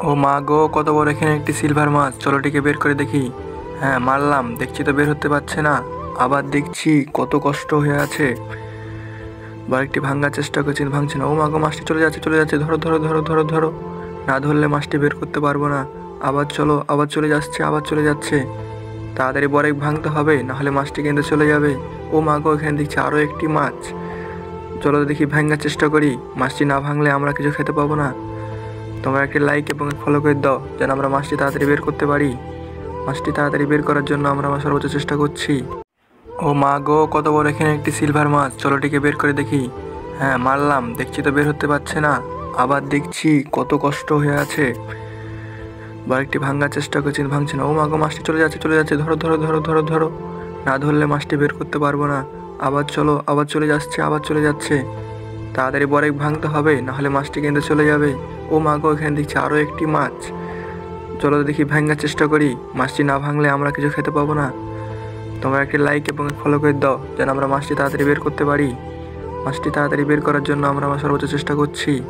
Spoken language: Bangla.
ও মা গো, কত বড় এখানে একটি সিলভার মাছ! চলো এটিকে বের করে দেখি। হ্যাঁ, মারলাম, দেখছি তো বের হতে পারছে না। আবার দেখছি কত কষ্ট হয়ে আছে। একটি ভাঙার চেষ্টা করছি, ভাঙছে না। ও মা গো, মাছটি চলে যাচ্ছে চলে যাচ্ছে। ধরো ধরো ধরো ধরো ধরো। না ধরলে মাছটি বের করতে পারবো না। আবার চলো, আবার চলে যাচ্ছে, আবার চলে যাচ্ছে। তাড়াতাড়ি বরেক ভাঙতে হবে, নাহলে মাছটি কিন্তু চলে যাবে। ও মা গো, এখানে দেখছি আরও একটি মাছ। চলো দেখি ভাঙার চেষ্টা করি। মাছটি না ভাঙলে আমরা কিছু খেতে পাবো না। তোমরা একটি লাইক এবং ফলো করে দাও, যেন আমরা মাছটি তাড়াতাড়ি বের করতে পারি। মাছটি তাড়াতাড়ি বের করার জন্য আমরা আমার সর্বোচ্চ চেষ্টা করছি। ও মা গো, কত বড় এখানে একটি সিলভার মাছ! চলো এটিকে বের করে দেখি। হ্যাঁ, মারলাম, দেখছি তো বের হতে পারছে না। আবার দেখছি কত কষ্ট হয়ে আছে। একটি ভাঙার চেষ্টা করছি, ভাঙছে না। ও মা গো, মাছটি চলে যাচ্ছে চলে যাচ্ছে। ধরো ধরো ধরো ধরো ধরো। না ধরলে মাছটি বের করতে পারবো না। আবার চলো, আবার চলে যাচ্ছে, আবার চলে যাচ্ছে। তাড়াতাড়ি বরেক ভাঙতে হবে, নাহলে মাছটি কিন্তু চলে যাবে। ও মা গো, এখানে দেখছি আরও একটি মাছ। চলো দেখি ভাঙার চেষ্টা করি। মাছটি না ভাঙলে আমরা কিছু খেতে পাবো না। তোমরা একটি লাইক এবং ফলো করে দাও, যেন আমরা মাছটি তাড়াতাড়ি বের করতে পারি। মাছটি তাড়াতাড়ি বের করার জন্য আমরা আমার সর্বোচ্চ চেষ্টা করছি।